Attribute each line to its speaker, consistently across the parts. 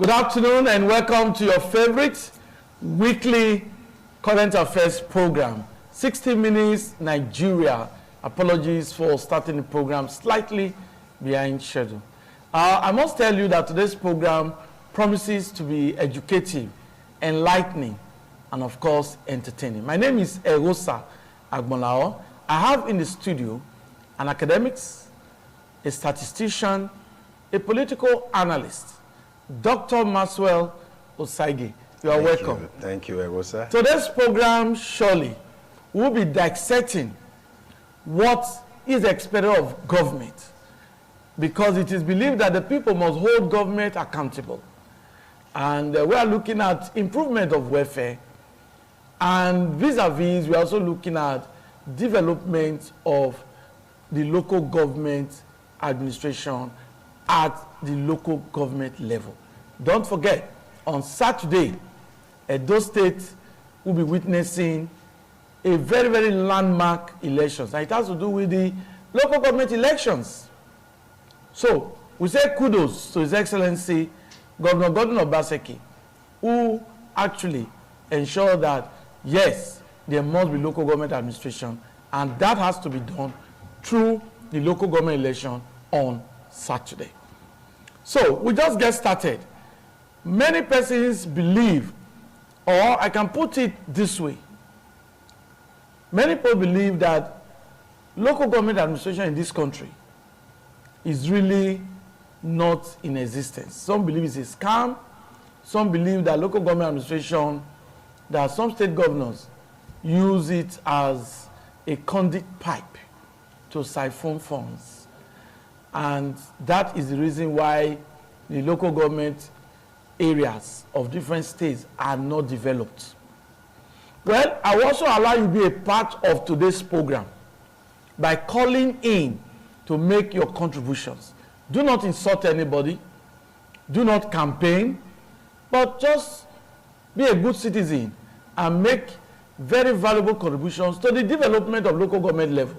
Speaker 1: Good afternoon and welcome to your favorite weekly current affairs program, 60 Minutes Nigeria. Apologies for starting the program slightly behind schedule. I must tell you that today's program promises to be educative, enlightening, and of course, entertaining. My name is Erosa Agbonlao. I have in the studio an academic, a statistician, a political analyst, Dr. Maxwell Osaige. You are welcome.
Speaker 2: Thank you, Erosa.
Speaker 1: Today's program surely will be dissecting what is expected of government, because it is believed that the people must hold government accountable. And we are looking at improvement of welfare, and vis-a-vis, we are also looking at development of the local government administration at the local government level. Don't forget, on Saturday, Edo State will be witnessing a very, very landmark elections. And it has to do with the local government elections. So, we say kudos to His Excellency, Governor Gordon Obaseki, who actually ensured that, yes, there must be local government administration, and that has to be done through the local government election on Saturday. So, we just get started. Many persons believe, or I can put it this way, many people believe that local government administration in this country is really not in existence. Some believe it's a scam. Some believe that local government administration, that some state governors use it as a conduit pipe to siphon funds. And that is the reason why the local government areas of different states are not developed. Well, I will also allow you to be a part of today's program by calling in to make your contributions. Do not insult anybody. Do not campaign, but just be a good citizen and make very valuable contributions to the development of local government level,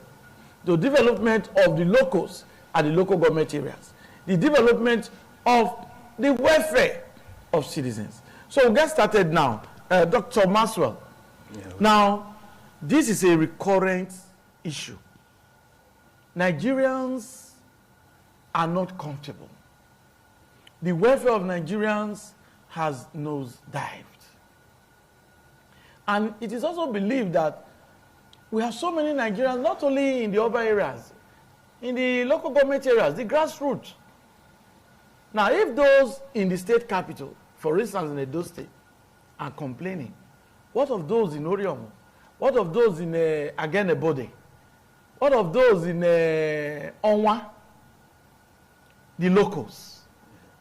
Speaker 1: the development of the locals at the local government areas, the development of the welfare of citizens. So we'll get started now. Dr. Maxwell.
Speaker 2: Yeah.
Speaker 1: Now, this is a recurrent issue. Nigerians are not comfortable. The welfare of Nigerians has nosedived. And it is also believed that we have so many Nigerians, not only in the urban areas, in the local government areas, the grassroots. Now, if those in the state capital, for instance in Edo State, are complaining, what of those in Oriomo? What of those in Agenebode? What of those in Onwa? The locals.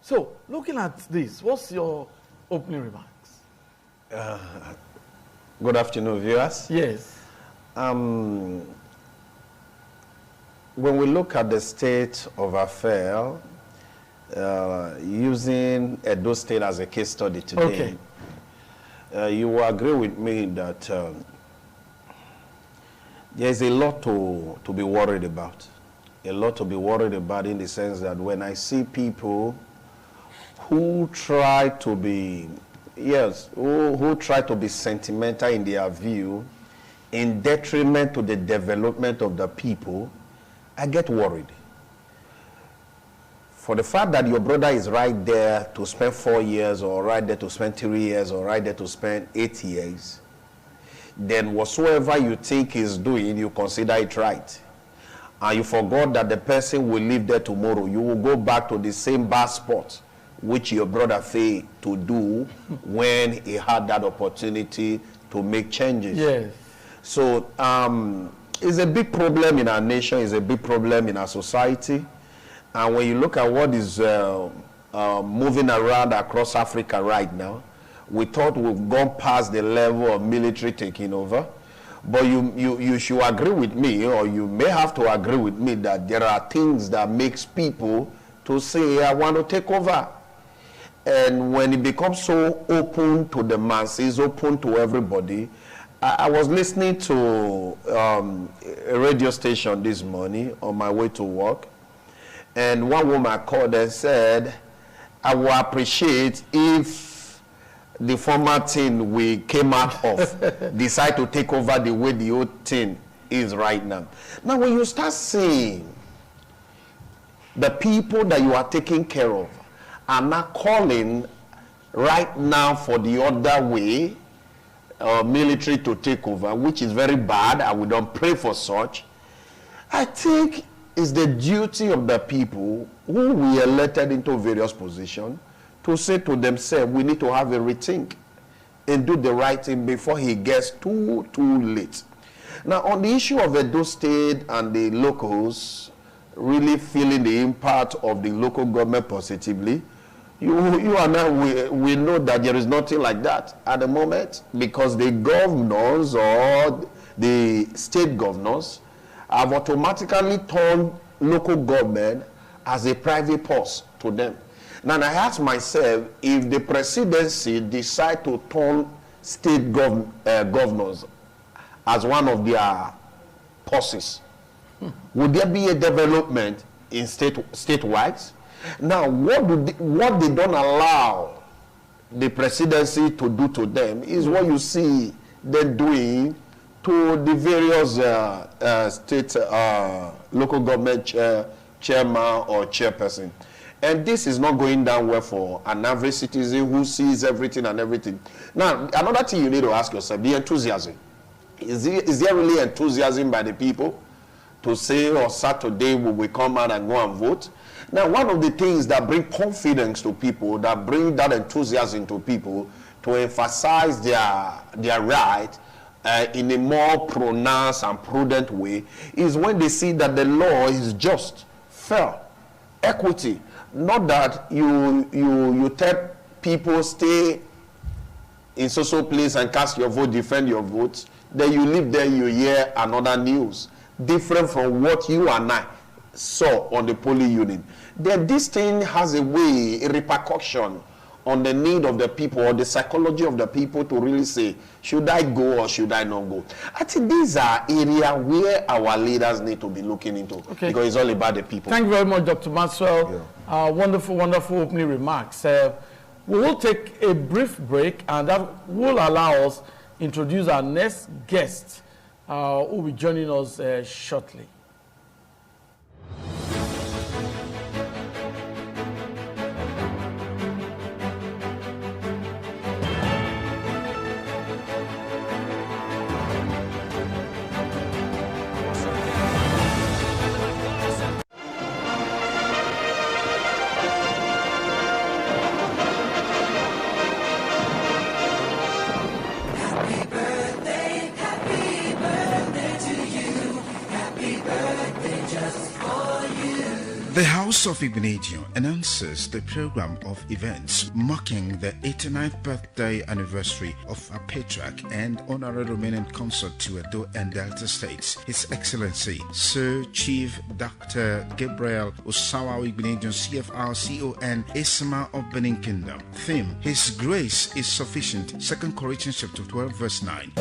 Speaker 1: So, looking at this, what's your opening remarks?
Speaker 2: Good afternoon, viewers.
Speaker 1: Yes.
Speaker 2: When we look at the state of affairs, using Edo State as a case study today, you will agree with me that there's a lot to be worried about. A lot to be worried about, in the sense that when I see people who try to be, who try to be sentimental in their view, in detriment to the development of the people, I get worried. For the fact that your brother is right there to spend 4 years, or right there to spend 3 years, or right there to spend 8 years, then whatsoever you think he's doing, you consider it right. And you forgot that the person will live there tomorrow. You will go back to the same bad spot which your brother failed to do when he had that opportunity to make changes.
Speaker 1: Yes.
Speaker 2: So it's a big problem in our nation, it's a big problem in our society. And when you look at what is moving around across Africa right now, we thought we've gone past the level of military taking over. But you should agree with me, or you may have to agree with me, that there are things that makes people to say, I want to take over. And when it becomes so open to the masses, open to everybody, I was listening to a radio station this morning on my way to work, and one woman called and said, I will appreciate if the former thing we came out of decide to take over the way the old thing is right now. Now, when you start seeing the people that you are taking care of are not calling right now for the other way, military to take over, which is very bad, and we don't pray for such. I think it's the duty of the people who we elected into various positions to say to themselves, we need to have a rethink and do the right thing before he gets too late. Now, on the issue of Edo State and the locals really feeling the impact of the local government positively, you and I, we know that there is nothing like that at the moment, because the governors or the state governors have automatically turned local government as a private purse to them. Now, I ask myself, if the presidency decide to turn state governors as one of their purses, would there be a development in statewide? Now, what they don't allow the presidency to do to them is what you see them doing to the various state local government chairman or chairperson. And this is not going down well for an average citizen who sees everything and everything. Now, another thing you need to ask yourself, the enthusiasm. Is there really enthusiasm by the people to say, on Saturday we will come out and go and vote? Now, one of the things that bring confidence to people, that bring that enthusiasm to people to emphasize their right in a more pronounced and prudent way, is when they see that the law is just, fair, equity. Not that you tell people stay in so place and cast your vote, defend your vote, then you live there, you hear another news different from what you and I saw on the polling unit. Then this thing has a way, a repercussion on the need of the people or the psychology of the people to really say, should I go or should I not go? I think these are areas where our leaders need to be looking into, because it's all about the people.
Speaker 1: Thank you very much, Dr. Maxwell. Yeah. Wonderful, wonderful opening remarks. We will take a brief break, and that will allow us to introduce our next guest, who will be joining us shortly.
Speaker 3: The House of Igbinedion announces the program of events marking the 89th birthday anniversary of our patriarch and honorary Romanian consul to Edo and Delta States, His Excellency Sir Chief Dr. Gabriel Osawa Igbinedion, CFR CON, Esma of Benin Kingdom. Theme: His Grace is Sufficient. 2 Corinthians chapter 12 verse 9.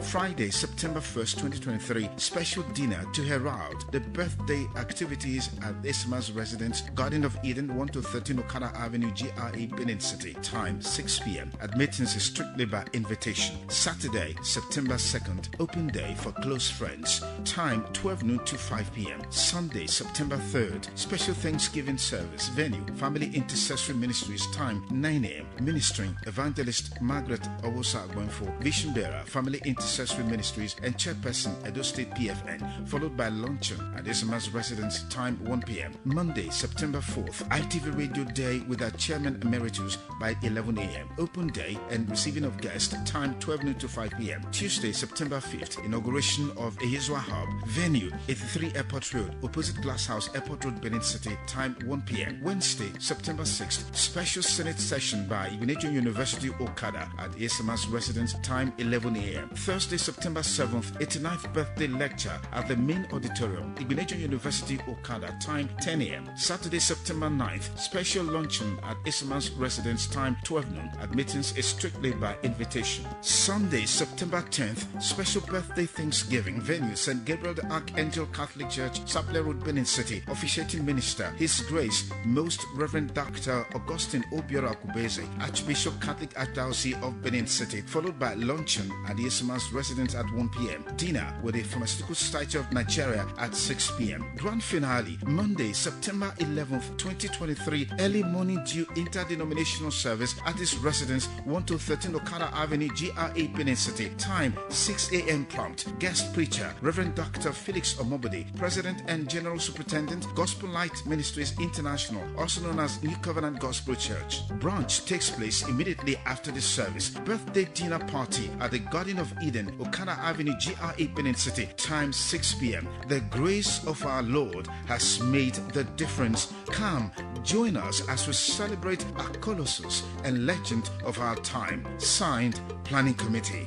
Speaker 3: Friday, September 1st, 2023, special dinner to herald the birthday activities at Esma's residence, Garden of Eden, 1-13 Okada Avenue, GRA, Benin City. Time 6 p.m. Admittance is strictly by invitation. Saturday, September 2nd, open day for close friends. Time 12 noon to 5 p.m. Sunday, September 3rd, special Thanksgiving service. Venue, Family Intercessory Ministries. Time 9 a.m. Ministering Evangelist Margaret Owosa Agbenfo, Vision Bearer, Family Intercessory Anniversary Ministries and Chairperson, Edo State PFN, followed by luncheon at SMR's residence, time 1 p.m. Monday, September 4th, ITV Radio Day with our Chairman Emeritus by 11 a.m. Open day and receiving of guests, time 12 noon to 5 p.m. Tuesday, September 5th, inauguration of Ehizwa Hub, venue 83 Airport Road, opposite Glass House, Airport Road, Benin City, time 1 p.m. Wednesday, September 6th, special Senate session by Nigerian University Okada at SMR's residence, time 11 a.m. Thursday, September 7th, 89th birthday lecture at the main auditorium, Nigerian University Okada, time 10 a.m. Saturday, September 9th, special luncheon at SMR's residence, time 12 noon. Admittance is strictly by invitation. Sunday, September 10th, special birthday Thanksgiving, venue St. Gabriel the Archangel Catholic Church, Sapele Road, Benin City. Officiating minister, His Grace, Most Reverend Dr. Augustine Obiora Akubeze, Archbishop Catholic Archdiocese of Benin City, followed by luncheon at the SMR's residence at 1 p.m. Dinner with the Pharmaceutical Society of Nigeria at 6 p.m. Grand finale, Monday, September 11th, 2023, early morning due interdenominational service at his residence, 1213 Okada Avenue, GRA, Benin City. Time, 6 a.m. prompt. Guest preacher, Reverend Dr. Felix Omobode, President and General Superintendent, Gospel Light Ministries International, also known as New Covenant Gospel Church. Brunch takes place immediately after the service. Birthday dinner party at the Garden of Eden, Okada Avenue, GRA, Benin City. Time, 6 p.m. The grace of our Lord has made the difference. Come, join us as we celebrate a colossus and legend of our time. Signed, Planning Committee.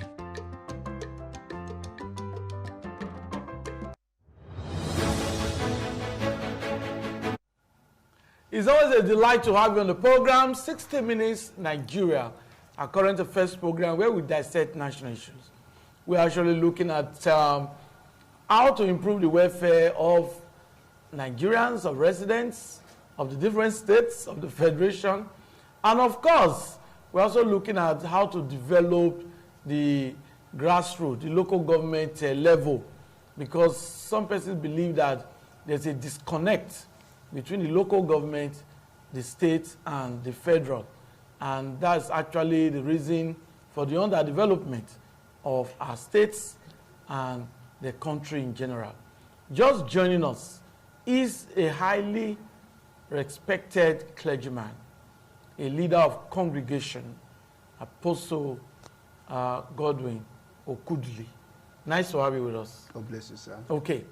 Speaker 1: It's always a delight to have you on the program, 60 Minutes Nigeria, our current affairs program where we dissect national issues. We're actually looking at how to improve the welfare of Nigerians, of residents, of the different states, of the Federation. And of course, we're also looking at how to develop the grassroots, the local government level, because some persons believe that there's a disconnect between the local government, the state, and the federal. And that's actually the reason for the underdevelopment of our states and the country in general. Just joining us is a highly respected clergyman, a leader of congregation, Apostle Godwin Okudili. Nice to have you with us.
Speaker 4: God bless you, sir.
Speaker 1: Okay.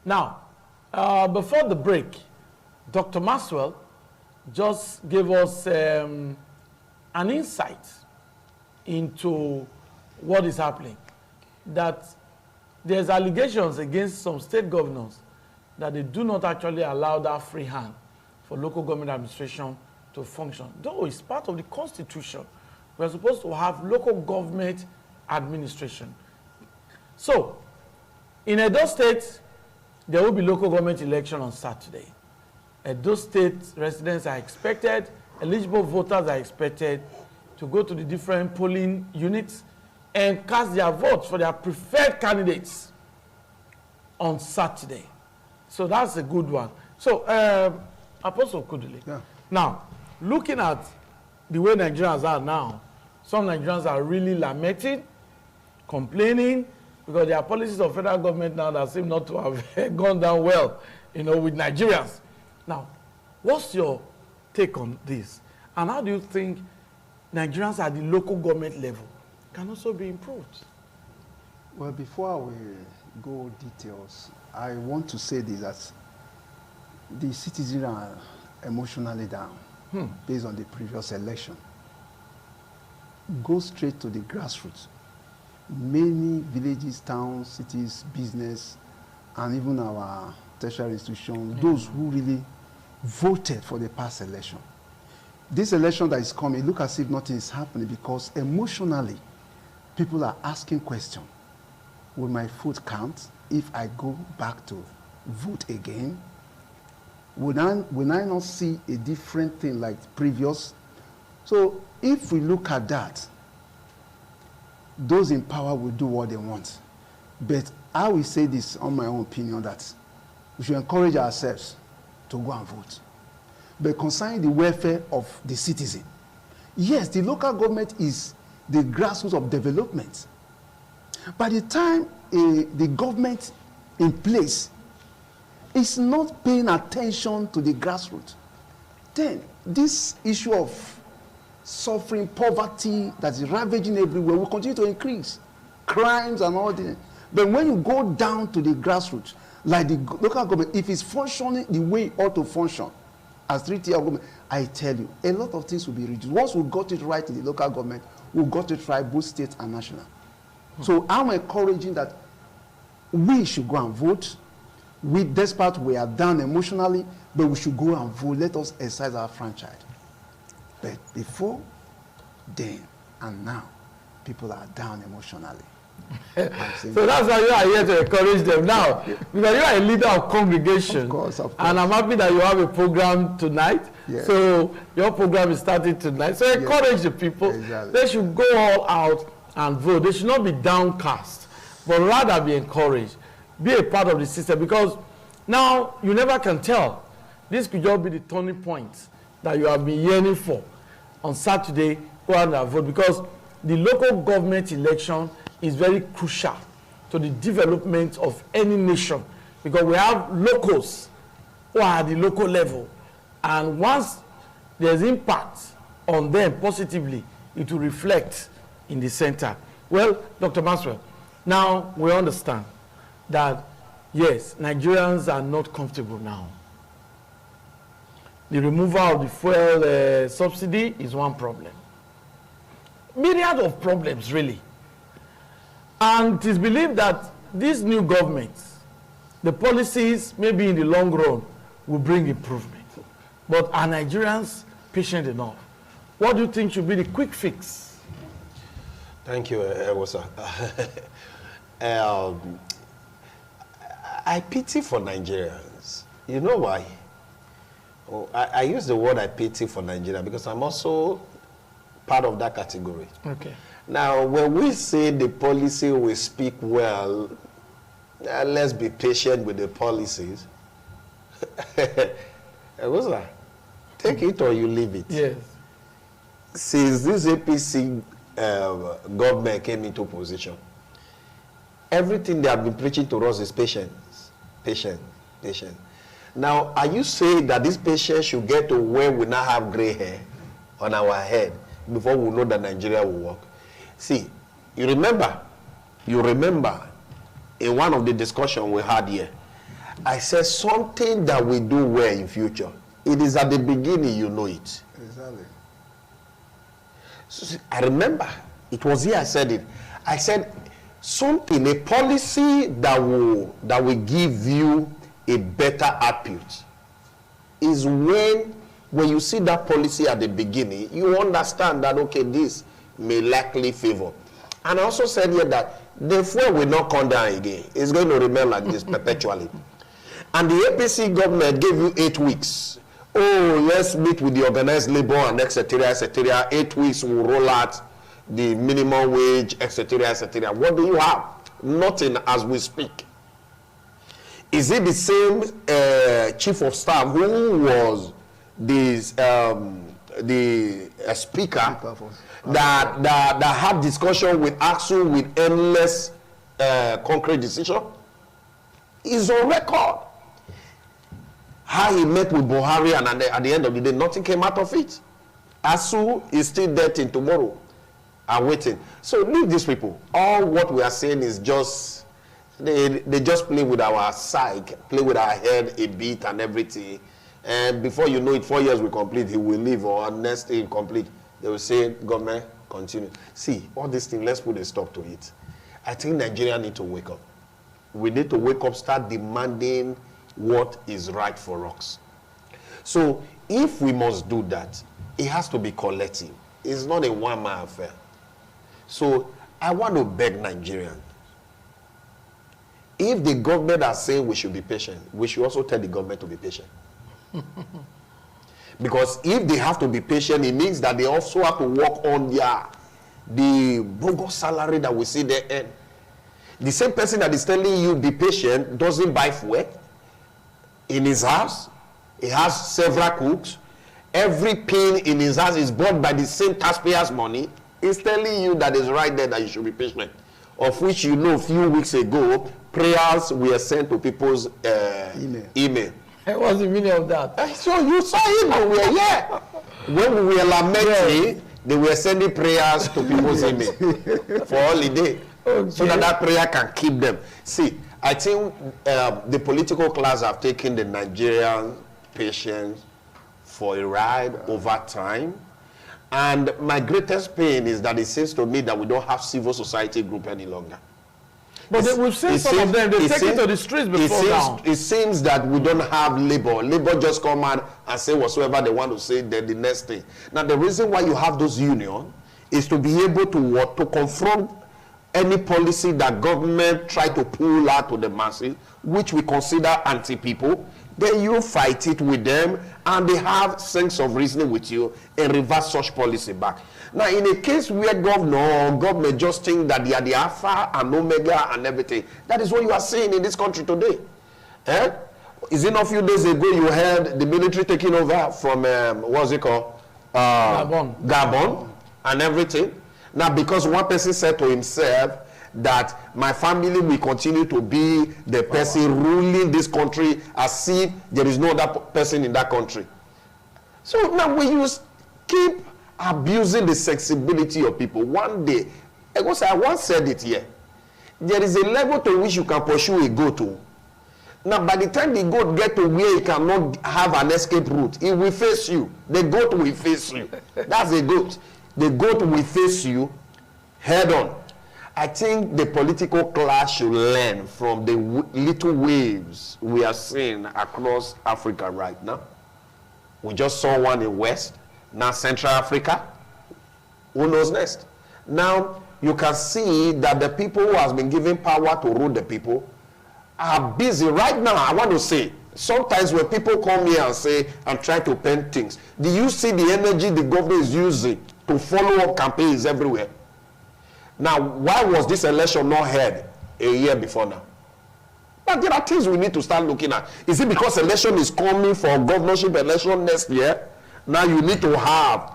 Speaker 1: Now, before the break, Dr. Maxwell just gave us an insight into what is happening. That there's allegations against some state governors that they do not actually allow that free hand for local government administration to function. Though it's part of the Constitution, we're supposed to have local government administration. So, in Edo State, there will be local government election on Saturday. Edo State residents are expected, eligible voters are expected to go to the different polling units and cast their votes for their preferred candidates on Saturday. So that's a good one. So, Apostle Kudili.
Speaker 4: Yeah.
Speaker 1: Now, looking at the way Nigerians are now, some Nigerians are really lamenting, complaining, because there are policies of federal government now that seem not to have gone down well, with Nigerians. Now, what's your take on this? And how do you think Nigerians at the local government level can also be improved?
Speaker 4: Well, before we go details, I want to say this, that the citizens are emotionally down based on the previous election. Go straight to the grassroots. Many villages, towns, cities, business, and even our tertiary institutions, those who really voted for the past election. This election that is coming, look as if nothing is happening because emotionally, people are asking questions. Will my vote count if I go back to vote again? Will I not see a different thing like previous? So if we look at that, those in power will do what they want. But I will say this on my own opinion, that we should encourage ourselves to go and vote. But concerning the welfare of the citizen, yes, the local government is the grassroots of development. By the time the government in place is not paying attention to the grassroots, then this issue of suffering, poverty that is ravaging everywhere will continue to increase. Crimes and all that. But when you go down to the grassroots, like the local government, if it's functioning the way it ought to function, as 3-tier government, I tell you, a lot of things will be reduced. Once we got it right in the local government, we got it right both state and national. So I'm encouraging that we should go and vote. Despite we are down emotionally, but we should go and vote. Let us exercise our franchise. But before, then, and now, people are down emotionally.
Speaker 1: So that's why you are here to encourage them now, because you are a leader of congregation.
Speaker 4: Of course.
Speaker 1: And I'm happy that you have a program tonight.
Speaker 4: Yeah.
Speaker 1: So your program is starting tonight. So encourage the people.
Speaker 4: Exactly.
Speaker 1: They should go all out and vote. They should not be downcast, but rather be encouraged. Be a part of the system, because now you never can tell. This could just be the turning point that you have been yearning for. On Saturday, go out and vote, because the local government election is very crucial to the development of any nation, because we have locals who are at the local level, and once there's impact on them positively, it will reflect in the center. Well, Dr. Maxwell, now we understand that yes, Nigerians are not comfortable now. The removal of the fuel subsidy is one problem. Myriad of problems, really. And it is believed that this new government, the policies, maybe in the long run, will bring improvement. But are Nigerians patient enough? What do you think should be the quick fix?
Speaker 2: Thank you, Ewosa. I pity for Nigerians. You know why? Oh, I use the word I pity for Nigeria because I'm also part of that category. Okay. Now, when we say the policy will speak well, let's be patient with the policies. What's that? Take it or you leave it. Yes. Since this APC government came into position, everything they have been preaching to us is patience, patience, patience. Now, are you saying that this patience should get to where we now have gray hair on our head before we know that Nigeria will work? See, you remember in one of the discussions we had here, I said something that we do well in future. It is at the beginning you know it.
Speaker 4: Exactly.
Speaker 2: So, see, I remember, it was here I said it. I said something, a policy that will give you a better output is when you see that policy at the beginning, you understand that, okay, this may likely favor. And I also said here that the fuel will not come down again. It's going to remain like this perpetually. And the APC government gave you 8 weeks. Oh, let's meet with the organized labor and etc., etc. 8 weeks will roll out the minimum wage, etc., etc. What do you have? Nothing as we speak. Is it the same chief of staff who was the speaker that had discussion with AXU with endless concrete decision? Is on record. How he met with Buhari, and at the end of the day, nothing came out of it. ASU is still there till tomorrow and waiting. So leave these people. All what we are saying is just, they just play with our psyche, play with our head a bit and everything. And before you know it, 4 years will complete, he will leave, or next thing complete. They will say, government, continue. See, all these things, let's put a stop to it. I think Nigeria need to wake up. We need to wake up, start demanding what is right for us. So if we must do that, it has to be collective. It's not a one-man affair. So I want to beg Nigerians, if the government are saying we should be patient, we should also tell the government to be patient. Because if they have to be patient, it means that they also have to work on the bogus salary that we see there. And the same person that is telling you be patient doesn't buy fuel in his house. He has several cooks. Every pin in his house is bought by the same taxpayers' money. He's telling you that is right there that you should be patient. of which you know a few weeks ago, prayers were sent to people's email.
Speaker 1: What's the meaning of that?
Speaker 2: So you saw it when we were here. When we were lamenting, they were sending prayers to people's email for holiday. Okay. So that prayer can keep them. See, I think the political class have taken the Nigerian patients for a ride over time. And my greatest pain is that it seems to me that we don't have civil society group any longer.
Speaker 1: But we've seen some of them, they take it to the streets before now.
Speaker 2: It seems that we don't have labor. Labor just come out and say whatsoever they want to say, then the next thing. Now, the reason why you have those unions is to be able to confront any policy that government try to pull out to the masses, which we consider anti-people. Then you fight it with them, and they have sense of reasoning with you and reverse such policy back. Now, in a case where governor or government just think that they are the alpha and omega and everything, that is what you are seeing in this country today. Is it not a few days ago you heard the military taking over from, what's it called? Gabon and everything. Now, because one person said to himself that my family will continue to be the person ruling this country as if there is no other person in that country. So now when you keep abusing the sensibility of people, one day, I once said it here, there is a level to which you can pursue a goat to. Now, by the time the goat get to where it cannot have an escape route, it will face you. The goat will face you. That's a goat. The goat will face you head on. I think the political class should learn from the little waves we are seeing across Africa right now. We just saw one in West, now Central Africa. Who knows next? Now, you can see that the people who has been given power to rule the people are busy. Right now, I want to say, sometimes when people come here and say, I'm trying to paint things, do you see the energy the government is using to follow up campaigns everywhere? Now, why was this election not held a year before now? But there are things we need to start looking at. Is it because election is coming for governorship election next year? Now you need to have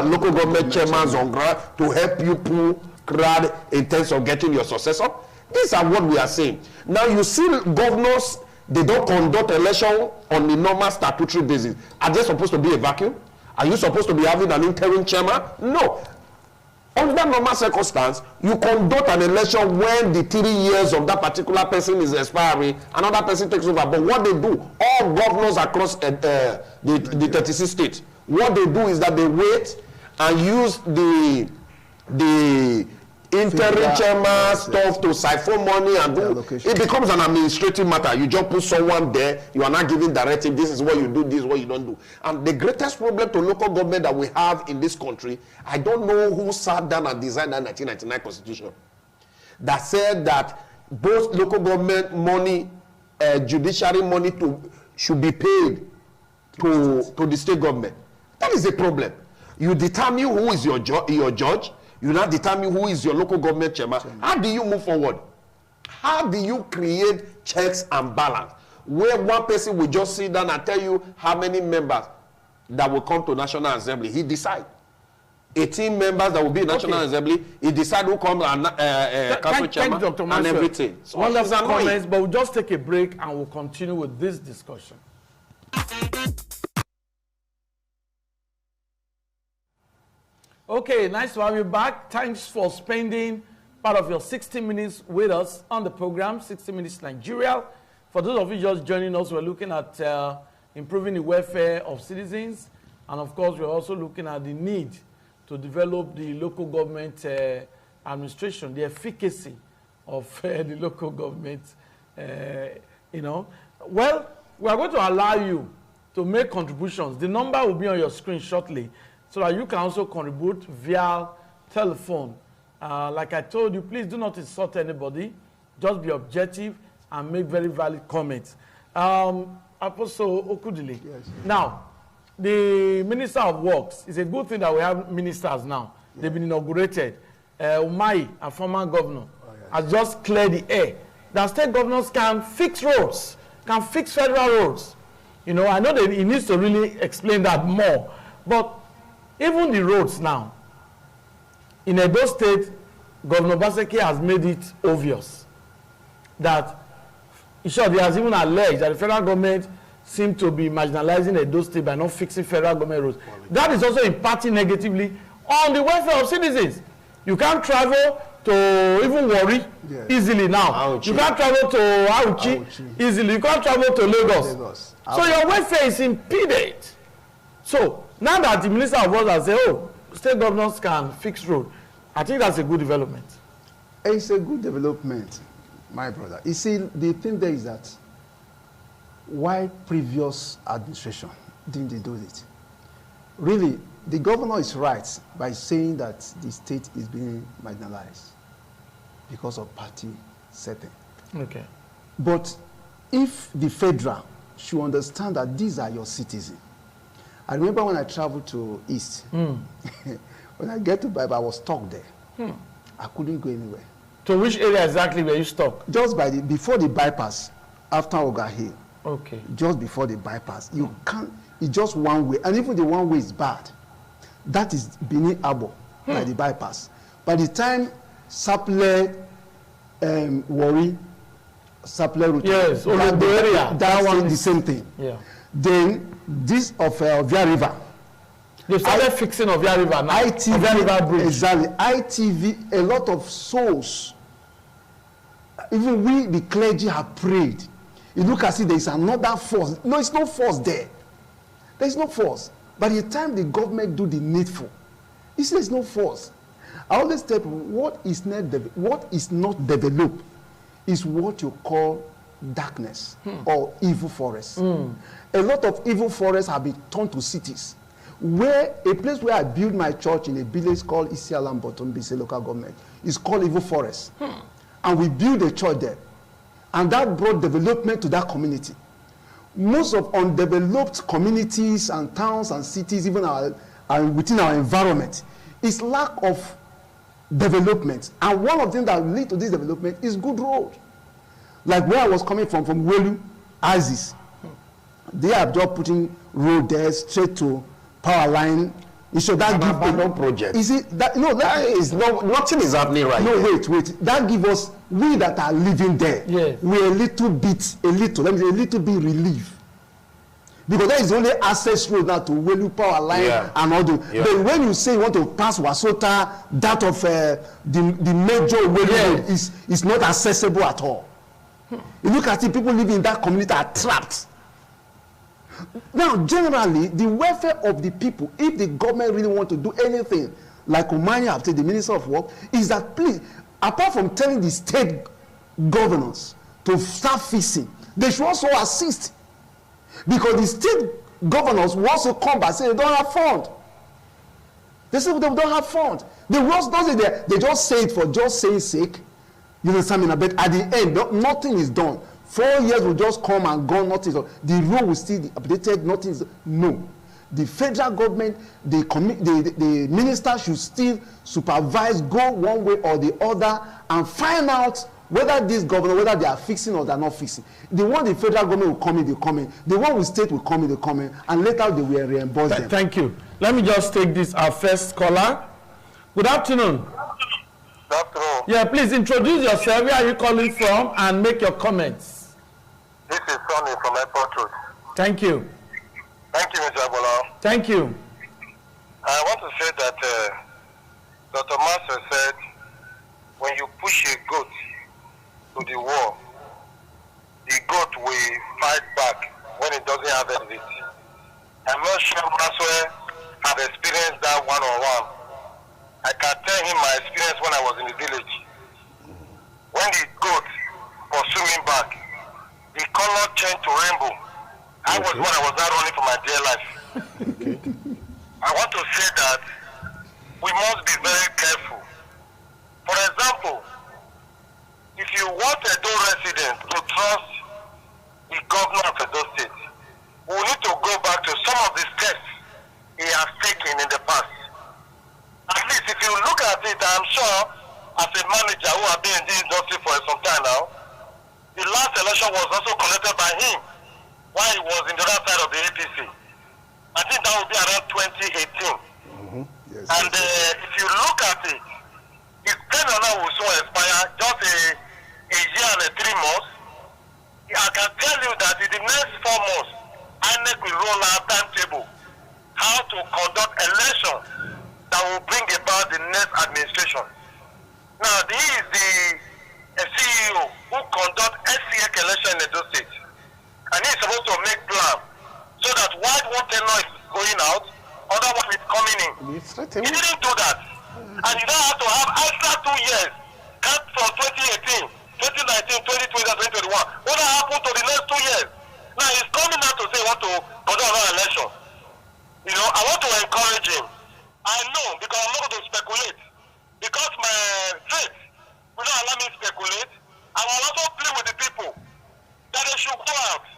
Speaker 2: local government chairmen on ground to help you pull crowd in terms of getting your successor. These are what we are saying. Now you see governors, they don't conduct election on the normal statutory basis. Are they supposed to be a vacuum? Are you supposed to be having an interim chairman? No. Under normal circumstance, you conduct an election when the 3 years of that particular person is expiring, another person takes over. But what they do, all governors across the 36 states, what they do is that they wait and use the interim chairman stuff to siphon money and do. It becomes an administrative matter. You just put someone there, you are not giving directive, this is what you do, this is what you don't do. And the greatest problem to local government that we have in this country, I don't know who sat down and designed that 1999 constitution that said that both local government money, judiciary money should be paid to the state government. That is a problem. You determine who is your judge. You now determine who is your local government chairman. How do you move forward? How do you create checks and balance? Where one person will just sit down and tell you how many members that will come to National Assembly. He decides. 18 members that will be in National Assembly. He decides who comes and council chairman
Speaker 1: Dr.
Speaker 2: and everything.
Speaker 1: So wonderful comments, but we'll just take a break and we'll continue with this discussion. Okay, nice to have you back. Thanks for spending part of your 60 minutes with us on the program, 60 Minutes Nigeria. For those of you just joining us, we're looking at improving the welfare of citizens. And of course, we're also looking at the need to develop the local government administration, the efficacy of the local government, Well, we are going to allow you to make contributions. The number will be on your screen shortly, so that you can also contribute via telephone. Like I told you, please do not insult anybody. Just be objective and make very valid comments. Apostle Okudili. Yes. Now, the Minister of Works, it's a good thing that we have ministers now. Yeah. They've been inaugurated. Umai, a former governor, has just cleared the air. That state governors can fix roads, can fix federal roads. I know that he needs to really explain that more. But even the roads now, in Edo State, Governor Baseki has made it obvious that, in short, he has even alleged that the federal government seemed to be marginalizing Edo State by not fixing federal government roads. That is also impacting negatively on the welfare of citizens. You can't travel to even Warri easily now.
Speaker 2: Auchi.
Speaker 1: You can't travel to Auchi easily. You can't travel to Lagos. So your welfare is impeded. So now that the Minister of Works has said, oh, state governors can fix road, I think that's a good development.
Speaker 4: It's a good development, my brother. You see, the thing there is that why previous administration didn't they do it? Really, the governor is right by saying that the state is being marginalized because of party setting.
Speaker 1: Okay.
Speaker 4: But if the federal should understand that these are your citizens. I remember when I traveled to East, when I get to Bible, I was stuck there. I couldn't go anywhere.
Speaker 1: To which area exactly were you stuck?
Speaker 4: Just by before the bypass, after Oga Hill.
Speaker 1: Okay.
Speaker 4: Just before the bypass. You can't, it's just one way. And even the one way is bad. That is Benin Abo by the bypass. By the time Saple, Warri, Saple route.
Speaker 1: Yes, that area.
Speaker 4: That one is the same thing.
Speaker 1: Yeah.
Speaker 4: Then this of Via River.
Speaker 1: They started fixing Ovia River now.
Speaker 4: ITV,
Speaker 1: Ovia River Bridge.
Speaker 4: exactly. ITV, a lot of souls. Even we, the clergy, have prayed. You look and see there is another force. No, it's no force there. There is no force. By the time the government do the needful, you see, there's no force. I always tell people, what is not developed is what you call darkness or evil forests. A lot of evil forests have been turned to cities. Where a place where I built my church in a village called Isialam Bottom Bise local government is called Evil Forest. And we built a church there. And that brought development to that community. Most of undeveloped communities and towns and cities, even within our environment, is lack of development. And one of them that lead to this development is good road. Like where I was coming from Welu, Isis. They are just putting road there straight to power line. So that give
Speaker 2: abandoned project.
Speaker 4: Is it that no? That is
Speaker 2: nothing is happening right
Speaker 4: no.
Speaker 2: there.
Speaker 4: Wait. That give us, we that are living there.
Speaker 1: Yes.
Speaker 4: We a little bit relief. Because that is the only access road now to Welu power line and all the.
Speaker 2: Yeah.
Speaker 4: But when you say you want to pass Wasota, that of the major Welu road is not accessible at all. You look at it, people living in that community are trapped. Now, generally, the welfare of the people, if the government really want to do anything, like Umani have said, the Minister of Work, is that please, apart from telling the state governors to start fixing, they should also assist. Because the state governors will also come back and say they don't have fund. They say they don't have fund. The worst does it, they just say it for just saying sake. You understand me? But at the end, nothing is done. 4 years will just come and go, nothing is done. The road will still be updated, nothing is done. No. The federal government, the minister should still supervise, go one way or the other, and find out whether this governor, whether they are fixing or they are not fixing. The one the federal government will come in, they come in. The one with state will come in, they come in. And later they will reimburse them.
Speaker 1: Thank you. Let me just take this, our first caller. Good afternoon.
Speaker 5: Good afternoon.
Speaker 1: Yeah, please introduce yourself. Where are you calling from? And make your comments.
Speaker 5: This is Sonny from Airport Road.
Speaker 1: Thank you.
Speaker 5: Thank you, Mr. Abola.
Speaker 1: Thank you.
Speaker 5: I want to say that Dr. Master said, when you push a goat to the wall, the goat will fight back when it doesn't have anything. I'm not sure Maswe have experienced that one-on-one. I can tell him my experience when I was in the village. When the goat pursued me back, the color changed to rainbow. I was when I was not running for my dear life. I want to say that we must be very careful. For example, if you want a Edo resident to trust the governor of Edo State, we need to go back to some of the steps he has taken in the past. At least if you look at it, I'm sure as a manager who has been in this industry for some time now, the last election was also conducted by him while he was in the other side of the APC. I think that would be around 2018.
Speaker 4: Yes,
Speaker 5: and if you look at it, he spent a governor will soon expire, just a year and 3 months. I can tell you that in the next 4 months, INEC will roll out timetable how to conduct elections that will bring about the next administration. Now, this is the CEO who conduct SCX election in Edo State, and he's supposed to make plan so that while one tenor is going out, other one is coming in. He didn't do that, and you don't have to have extra 2 years. Count from 2018, 2019, 2020, and 2021. What happened to the next 2 years? Now he's coming out to say he want to conduct another election. You know, I want to encourage him. I know, because I'm not going to speculate. Because my faith will not allow me to speculate. I will also plead with the people that they should go out.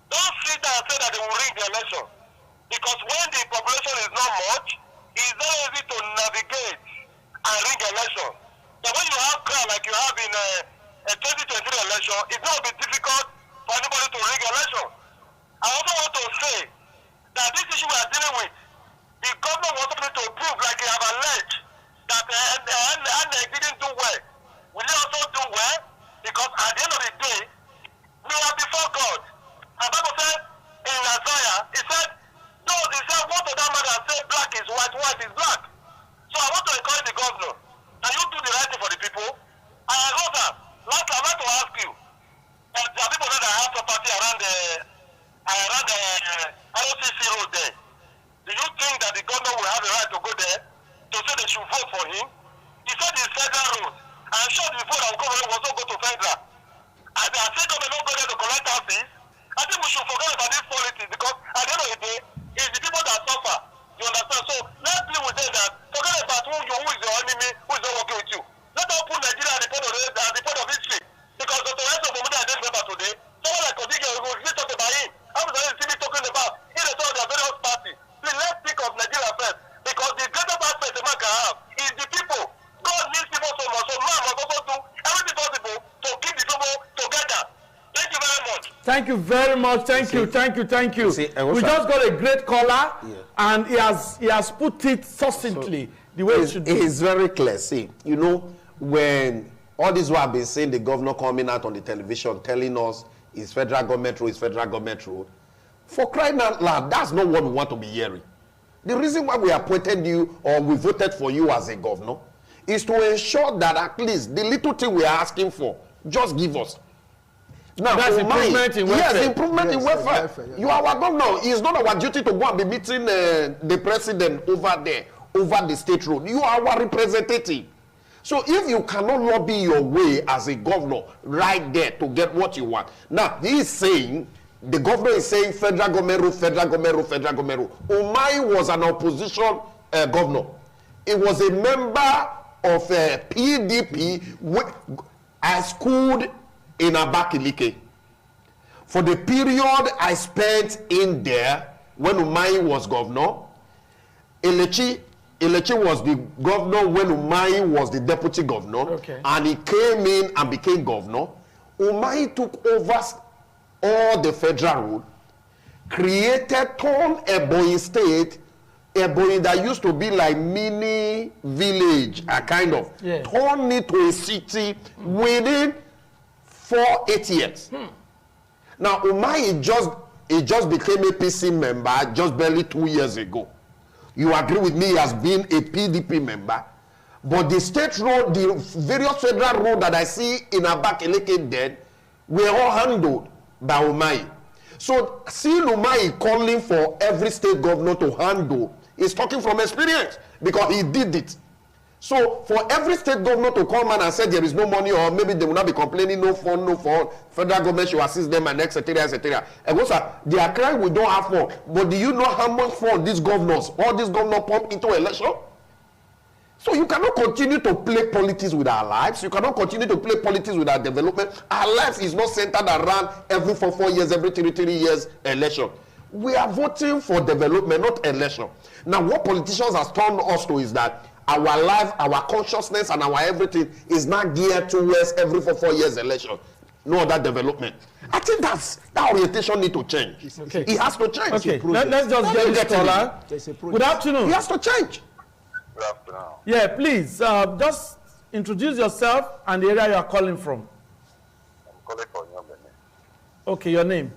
Speaker 5: Don't sit there and say that they will rig the election. Because when the population is not much, it's not easy to navigate and rig election. But when you have crowd like you have in a 2023 election, it's going to be difficult for anybody to rig election. I also want to say that this issue we are dealing with, the government wanted me to prove, like they have alleged, that they didn't do well. Will they also do well? Because at the end of the day, we are before God. And Bible said in Isaiah, he said, what to that man that say black is white, white is black. So I want to encourage the governor that you do the right thing for the people. And Rosa, last I'd like to ask you, there are people that have property around the ROCC road there. Do you think that the governor will have the right to go there to say they should vote for him? He said it's federal road. I'm sure the vote that will go will also go to federal. And the state government don't go there to collect taxes. I think we should forget about this politics, because at the end of the day, it's the people that suffer. You understand? So let's deal with them that forget about who is your enemy, who is not working with you. Let us put Nigeria at the point of history. Because Dr. Enzo Bomuda I just remember today, someone like Odiga will still talk about him. How is he talking about? He is all their various parties. Please let's think of Nigeria first. Because the greatest aspect a man can have is the people. God needs people so much. So man must also do everything possible to keep the people together. Thank you very much.
Speaker 1: Thank you very much. Thank you.
Speaker 2: See,
Speaker 1: we just got a great caller, and he has put it succinctly the way it should be.
Speaker 2: It's very clear. See, you know, when all this what I've been saying, the governor coming out on the television telling us it's federal government road, for crying out loud, that's not what we want to be hearing. The reason why we appointed you or we voted for you as a governor is to ensure that at least the little thing we are asking for, just give us. Now,
Speaker 1: that's improvement in welfare.
Speaker 2: Yes, improvement in welfare. You are our governor. It's not our duty to go and be meeting the president over there, over the state road. You are our representative. So if you cannot lobby your way as a governor right there to get what you want. Now, he is saying, the governor is saying federal government road. Umai was an opposition governor. It was a member of PDP. I schooled in Abakaliki. For the period I spent in there, when Umai was governor, Elechi was the governor when Umai was the deputy governor, and he came in and became governor. Umai took over all the federal road, created Torn Ebonyi State, Ebonyi that used to be like mini village, a kind of, turned it to a city within 4-8 years. Now Umai just became a PC member just barely 2 years ago. You agree with me, he has been a PDP member, but the state road, the various federal road that I see in Abakaliki then were all handled by Umai. So seeing Umai calling for every state governor to handle is talking from experience, because he did it. So for every state governor to come and say there is no money, or maybe they will not be complaining, no fund, federal government should assist them, and etc. And also, they are crying we don't have fund. But do you know how much fund all these governors pump into election? So you cannot continue to play politics with our lives. You cannot continue to play politics with our development. Our life is not centered around every 4 years, every 3 years election. We are voting for development, not election. Now, what politicians have turned us to is that our life, our consciousness, and our everything is not geared towards every 4 years election. No other development. I think that orientation need to change.
Speaker 1: Okay.
Speaker 2: It has to change.
Speaker 1: Okay, let's just get this caller. Good afternoon.
Speaker 2: It has to change.
Speaker 5: Good afternoon.
Speaker 1: Yeah, please, just Introduce yourself and the area you are calling from.
Speaker 5: I'm calling for your name.
Speaker 1: Okay, your name.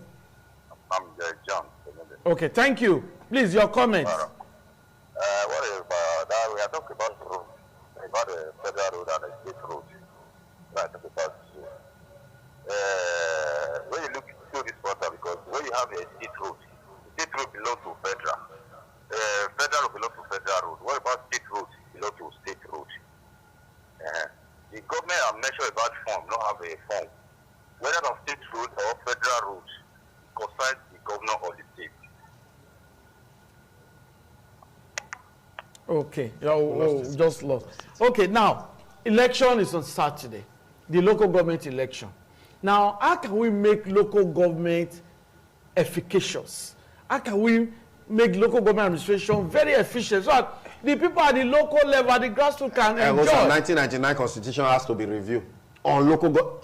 Speaker 5: I'm John.
Speaker 1: Okay, thank you. Please, your comments.
Speaker 5: What is that? We are talking about the road, about the federal road and the state road. We are talking about when you look through this water, because when you have a state road belongs to federal. Federal belongs to federal road. What about state road? Belongs to state road. The government have measured about form, not have a form. Whether on state road or federal road, concerns the governor or the state.
Speaker 1: Okay, just lost. Okay, now, election is on Saturday, the local government election. Now, how can we make local government efficacious? How can we make local government administration very efficient so that the people at the local level, at the grassroots can enjoy?
Speaker 2: The 1999 constitution has to be reviewed on local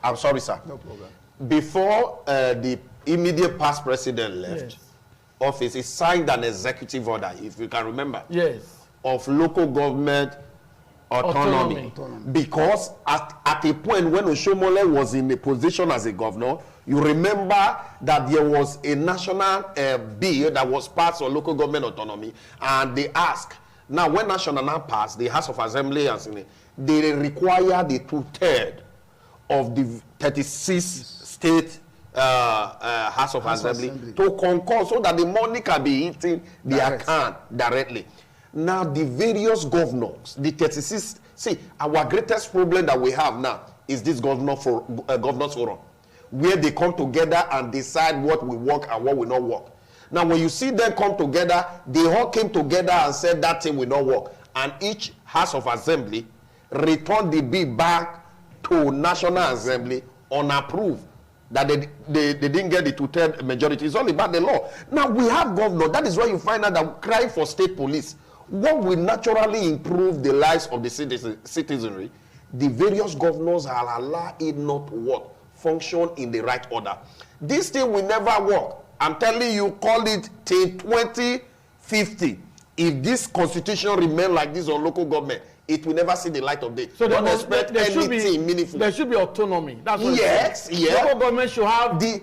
Speaker 2: I'm sorry, sir.
Speaker 4: No problem.
Speaker 2: Before the immediate past president left office, he signed an executive order, if you can remember, of local government autonomy. Because at a point when Oshomole was in a position as a governor, you remember that there was a national bill that was passed on local government autonomy, and they asked, now when national now passed, the House of Assembly and Senate, they require the 2/3 of the 36 state House of Assembly to concur so that the money can be hitting the account directly. Now the various governors, the 36, see, our greatest problem that we have now is this governors forum, where they come together and decide what will work and what will not work. Now when you see them come together, they all came together and said that thing will not work, and each House of Assembly returned the bill back to National Assembly unapproved, that they didn't get the 2/3 majority. It's all about the law. Now we have governors. That is why you find out that crying for state police, what will naturally improve the lives of the citizenry, the various governors are allowed it not to work, function in the right order. This thing will never work. I'm telling you, call it till 2050. If this constitution remains like this on local government, it will never see the light of day.
Speaker 1: So
Speaker 2: don't expect anything meaningful.
Speaker 1: There should be autonomy. That's what
Speaker 2: yes.
Speaker 1: Local government should have their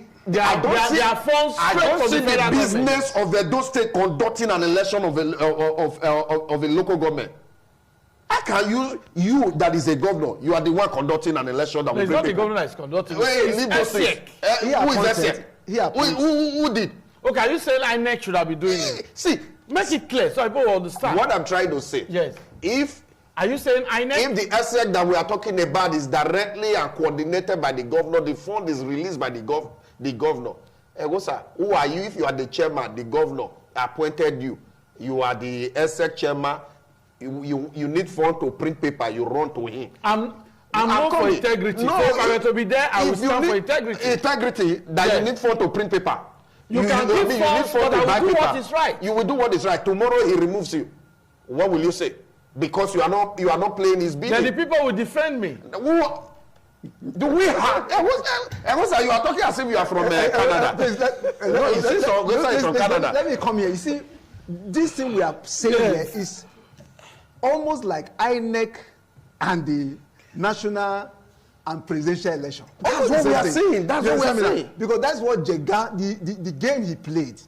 Speaker 1: funds.
Speaker 2: I don't see the business of those states conducting an election of a local government. I can you that is a governor. You are the one conducting an election that will bring
Speaker 1: not the governor that is conducting.
Speaker 2: Wait, leave those things. Who is Efficacy? Who did?
Speaker 1: Okay, are you saying INEC should have been doing it?
Speaker 2: See,
Speaker 1: make it clear so people will understand.
Speaker 2: What I'm trying to say.
Speaker 1: Yes. Are you saying INEC?
Speaker 2: If the asset that we are talking about is directly and coordinated by the governor, the fund is released by the governor. Sir, who are you? If you are the chairman, the governor appointed you. You are the asset chairman. You need fund to print paper. You run to him.
Speaker 1: I'm not for integrity.
Speaker 2: No,
Speaker 1: if I'm going to be there, I will stand for integrity.
Speaker 2: Integrity that you need fund to print paper.
Speaker 1: You can give funds, but I will do what is right.
Speaker 2: You will do what is right. Tomorrow he removes you. What will you say? Because you are not playing his bidding.
Speaker 1: Then the people will defend me.
Speaker 2: Do we have? You are talking as if you are from Canada.
Speaker 4: Let me come here. You see, this thing we are saying here is almost like INEC and the national and presidential election.
Speaker 2: That's what we are saying. That's what we are saying.
Speaker 4: Because that's what the game he played.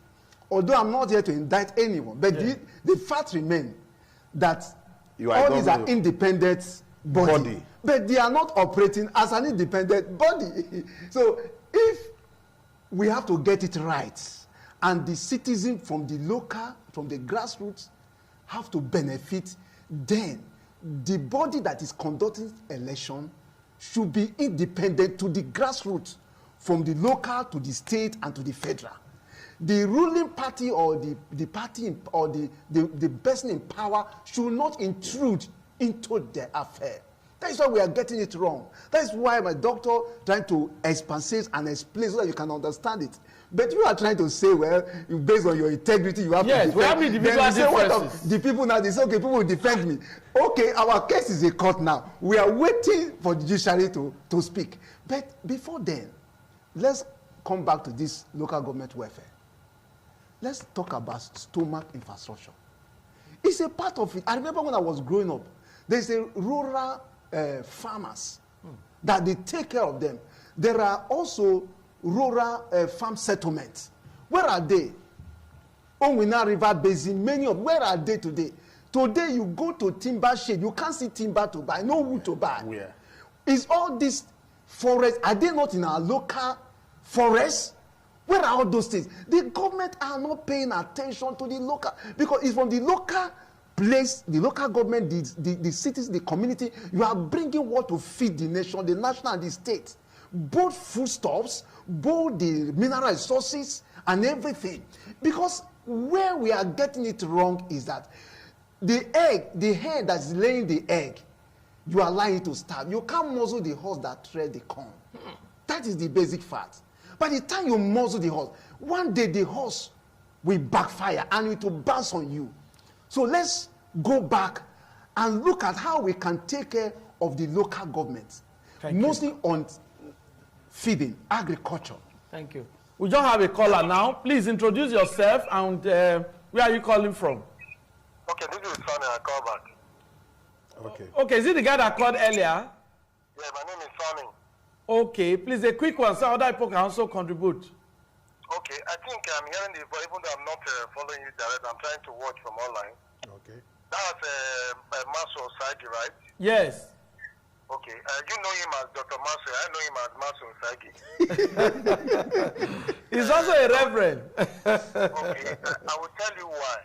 Speaker 4: Although I'm not here to indict anyone, but the fact remains that all these are independent body, but they are not operating as an independent body. So if we have to get it right, and the citizen from the local, from the grassroots, have to benefit, then the body that is conducting election should be independent to the grassroots, from the local to the state and to the federal. The ruling party or the party or the person in power should not intrude into their affair. That is why we are getting it wrong. That is why my doctor trying to expatiate and explain so that you can understand it. But you are trying to say, well, based on your integrity, you have to defend.
Speaker 1: We have individual differences.
Speaker 4: The people now, they say, okay, people will defend me. Okay, our case is in court now. We are waiting for the judiciary to speak. But before then, let's come back to this local government welfare. Let's talk about stomach infrastructure. It's a part of it. I remember when I was growing up, there's a rural farmers, that they take care of them. There are also rural farm settlements. Where are they? Onwina River Basin, many of, where are they today? Today you go to timber shade, you can't see timber to buy, no wood to buy.
Speaker 2: Where?
Speaker 4: Is all these forests, are they not in our local forests? Where are all those things? The government are not paying attention to the local, because it's from the local place, the local government, the cities, the community, you are bringing what to feed the nation, the national and the state. Both foodstuffs, both the mineral resources and everything. Because where we are getting it wrong is that the egg, the hen that's laying the egg, you are allowing it to starve. You can't muzzle the horse that tread the corn. That is the basic fact. By the time you muzzle the horse, one day the horse will backfire and it will bounce on you. So let's go back and look at how we can take care of the local government. Mostly on feeding, agriculture.
Speaker 1: Thank you. We just have a caller now. Please introduce yourself and where are you calling from?
Speaker 5: Okay, this is Sonny. I call back.
Speaker 2: Okay.
Speaker 1: Okay, is it the guy that called earlier?
Speaker 5: Yeah, my name is Sonny.
Speaker 1: Okay, please a quick one so other people can also contribute.
Speaker 5: Okay, I think I'm hearing the, but even though I'm not following you direct, I'm trying to watch from online.
Speaker 2: Okay.
Speaker 5: That's Maso Sagi, right?
Speaker 1: Yes.
Speaker 5: Okay, you know him as Dr. Maso. I know him as Maso Sagi.
Speaker 1: He's also a reverend.
Speaker 5: Okay, I will tell you why.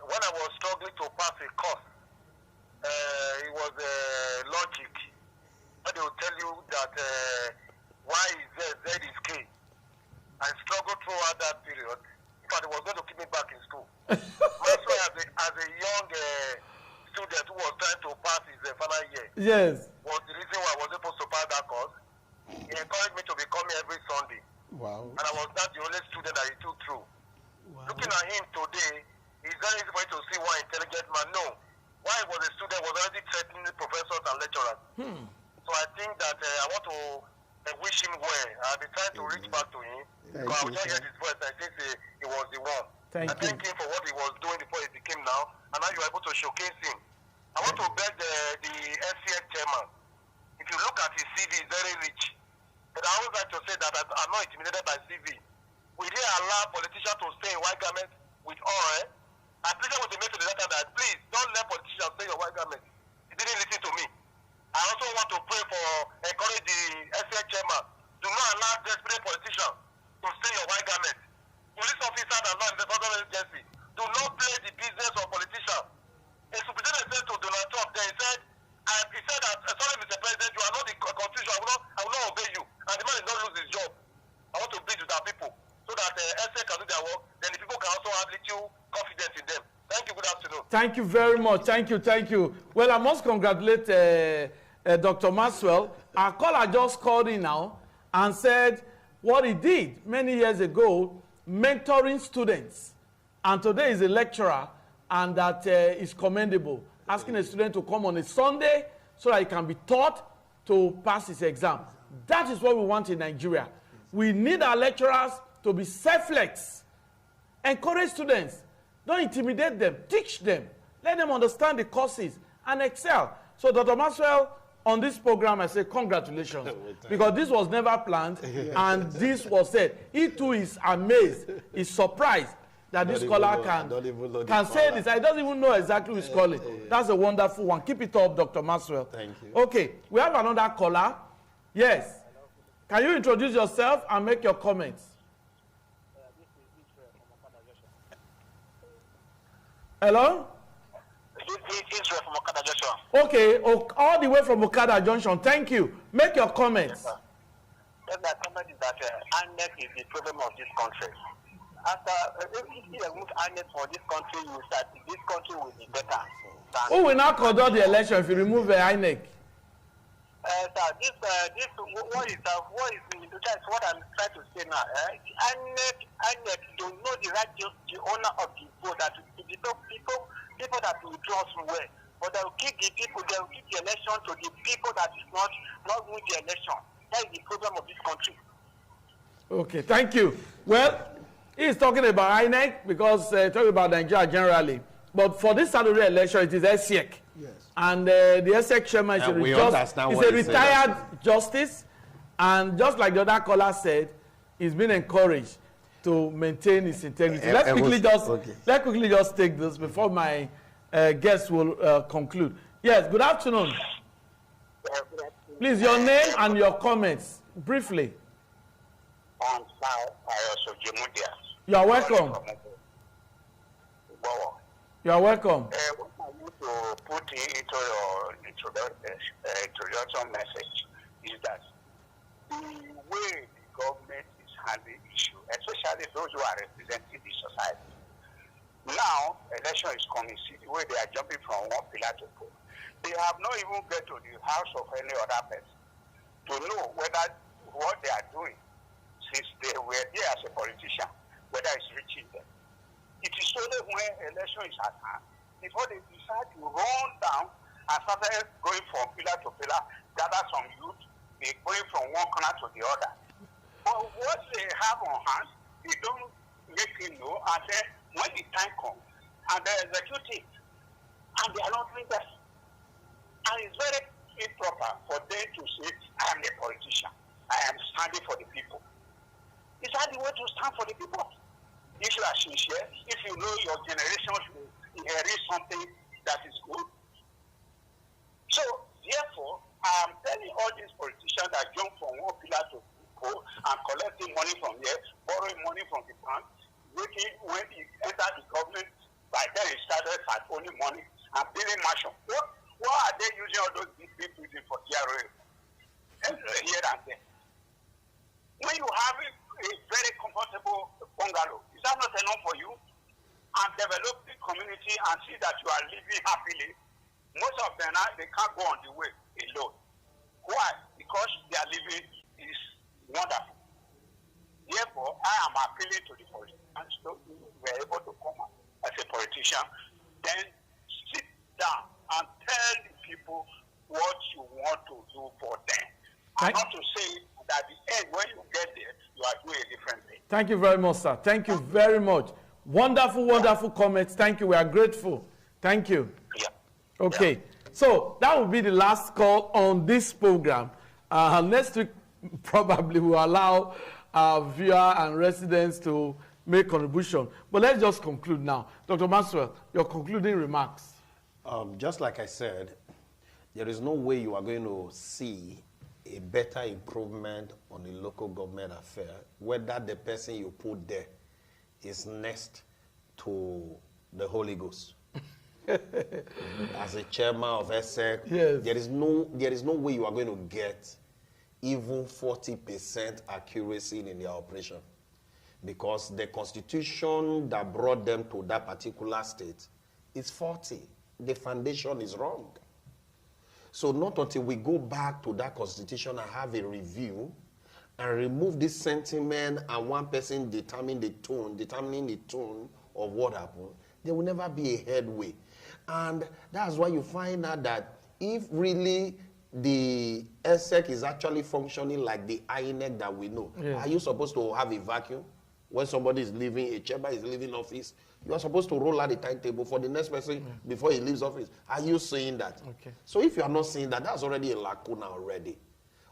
Speaker 5: When I was struggling to pass a course, it was logic. But they will tell you that Y is Z, Z is K. I struggled throughout that period. In fact, it was going to keep me back in school. Maso, as a young student who was trying to pass his final year,
Speaker 1: Yes.
Speaker 5: was the reason why I was supposed to pass that course. He encouraged me to be coming every Sunday.
Speaker 2: Wow.
Speaker 5: And I was not the only student that he took through. Wow. Looking at him today, it's very easy for you to see one intelligent man. No. Why he was a student was already threatening the professors and lecturers. So I think that I want to wish him well. I'll be trying to reach back to him. Because I was just hearing his voice. I think he was the one. I thank him for what he was doing before he became now. And now you're able to showcase him. I want to beg the SCF chairman. If you look at his CV, it's very rich. But I always like to say that I'm not intimidated by CV. We didn't allow politicians to stay in white garments with oil. I pleaded with the message to the letter that please don't let politicians stay in white garments. He didn't listen to me. I also want to pray for, encourage the SCF chairman. Do not allow desperate politicians to stay in your white garments. Police officers are not in the federal agency. Do not play the business of politicians. A superintendent said to Donald Trump, he said that, sorry, Mr. President, you are not the constitution. I will not obey you. And the man did not lose his job. I want to bridge with our people so that SA can do their work. Then the people can also have little confidence in them. Thank you. Good afternoon.
Speaker 1: Thank you very much. Thank you. Well, I must congratulate Dr. Maxwell. Our caller just called in now and said what he did many years ago, mentoring students. And today is a lecturer, and that is commendable. Asking a student to come on a Sunday so that he can be taught to pass his exam. That is what we want in Nigeria. We need our lecturers to be selfless. Encourage students. Don't intimidate them. Teach them. Let them understand the courses and excel. So, Dr. Maxwell, on this program, I say congratulations. Because this was never planned, and this was said. He too is amazed, is surprised that this caller can say this. I don't even know exactly who is calling. That's a wonderful one. Keep it up, Dr. Maxwell.
Speaker 2: Thank you.
Speaker 1: Okay, we have another caller. Yes. Can you introduce yourself and make your comments? Hello?
Speaker 5: Israel from Okada Junction.
Speaker 1: Okay, all the way from Okada Junction. Thank you. Make your comments.
Speaker 5: Yes, my comment is that INEC is the problem of this country. After if you remove INEC for this country, this country will be better.
Speaker 1: Who will now conduct the election if you remove the INEC?
Speaker 5: Sir, what I'm trying to say now. INEC do know the owner of the vote, that the people that will draw from where, but they will keep the people. They will keep the election to the people that is not win the election. That is the problem of this country.
Speaker 1: Okay, thank you. Well, he's talking about INEC because talking about Nigeria generally. But for this Saturday election, it is SEC
Speaker 4: Yes.
Speaker 1: And the ESSEC chairman is a retired justice. And just like the other caller said, he's been encouraged to maintain his integrity. Let's quickly just take this before my guests will conclude. Yes, good afternoon. Please, your name and your comments, briefly. You are welcome. You are welcome.
Speaker 5: What I want to put into your introduction message is that the way the government is handling issues, especially those who are representing the society. Now, election is coming. See the way they are jumping from one pillar to four. They have not even get to the house of any other person to know whether what they are doing, since they were there as a politician, whether it's reaching them. It is only when election is at hand, before they decide to run down and start going from pillar to pillar, gather some youth, they going from one corner to the other. But what they have on hand, they don't make it know, and then when the time comes, and they execute it, and they are not doing that. And it's very improper for them to say, I am a politician, I am standing for the people. Is that the way to stand for the people? If you are sincere, if you know your generation should inherit something that is good. So, therefore, I am telling all these politicians that jump from one pillar to four and collecting money from here, borrowing money from the bank, waiting when he entered the government, by then he started owning money and building mansion. What are they using all those big buildings for GRA? Here and there. When you have a very comfortable bungalow, is that not enough for you? And develop the community and see that you are living happily. Most of them now, they can't go on the way alone. Why? Because their living is wonderful. Therefore, I am appealing to the politicians so we were able to come out as a politician, then sit down and tell the people what you want to do for them. And not to say that at the end, when you get there, you are doing a different thing.
Speaker 1: Thank you very much, sir. Thank you very much. Wonderful, wonderful comments. Thank you. We are grateful. Thank you.
Speaker 5: Yeah.
Speaker 1: Okay. Yeah. So that will be the last call on this program. Next week, probably we'll allow our viewer and residents to make contribution. But let's just conclude now. Dr. Maxwell, your concluding remarks.
Speaker 2: Just like I said, there is no way you are going to see a better improvement on the local government affair, whether the person you put there is next to the Holy Ghost. As a chairman of ESSEC,
Speaker 1: yes,
Speaker 2: there is no way you are going to get even 40% accuracy in their operation, because the constitution that brought them to that particular state is 40. The foundation is wrong. So not until we go back to that constitution and have a review and remove this sentiment and one person determining the tone of what happened, there will never be a headway. And that's why you find out that if really the ESSEC is actually functioning like the INEC that we know, are you supposed to have a vacuum? When somebody is leaving, a chairman is leaving office, you are supposed to roll out the timetable for the next person before he leaves office. Are you saying that?
Speaker 1: Okay.
Speaker 2: So if you are not saying that, that's already a lacuna already.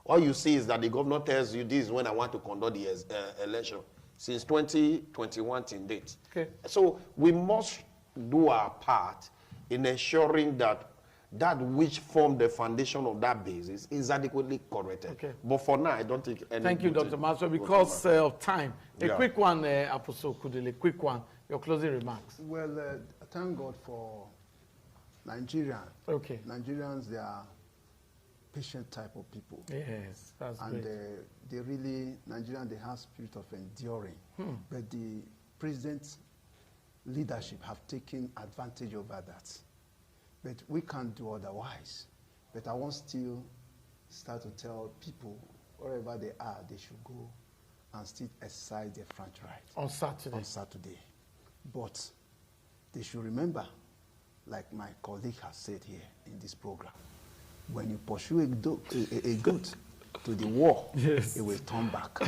Speaker 2: All you see is that the governor tells you this is when I want to conduct the election. Since 2021 till date.
Speaker 1: Okay.
Speaker 2: So we must do our part in ensuring that that which formed the foundation of that basis is adequately corrected.
Speaker 1: Okay.
Speaker 2: But for now, I don't think any.
Speaker 1: Thank you, Dr. Maxwell. Because of time, a quick one, Apostle Kudile, quick one, your closing remarks.
Speaker 4: Well, thank God for Nigerians.
Speaker 1: Okay.
Speaker 4: Nigerians, they are patient type of people.
Speaker 1: Yes, that's
Speaker 4: and
Speaker 1: great.
Speaker 4: They really, Nigerians, they have spirit of enduring. But the president's leadership have taken advantage over that. But we can't do otherwise. But I want still start to tell people, wherever they are, they should go and still exercise their franchise.
Speaker 1: On Saturday.
Speaker 4: On Saturday. But they should remember, like my colleague has said here in this program, when you pursue a goat to the wall,
Speaker 1: yes,
Speaker 4: it will turn back.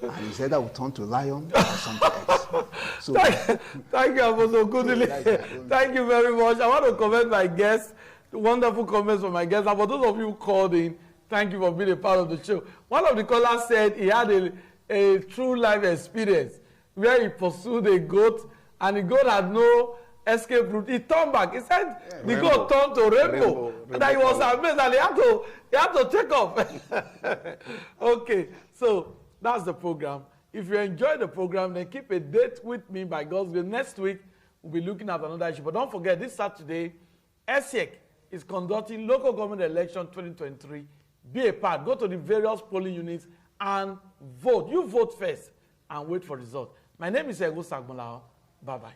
Speaker 4: And he said that will turn to lion or something else. So,
Speaker 1: thank you, Apostle Kudile. Thank you very much. I want to commend my guests. wonderful comments from my guests. And for those of you who called in, thank you for being a part of the show. One of the callers said he had a true life experience where he pursued a goat and the goat had no escape route. He turned back. He said the goat turned to rainbow. And he was amazed and he had to take off. Okay, so that's the program. If you enjoy the program, then keep a date with me by God's will. Next week, we'll be looking at another issue. But don't forget, this Saturday, ESSEC is conducting local government election 2023. Be a part. Go to the various polling units and vote. You vote first and wait for results. My name is Ego Sagbolao. Bye-bye.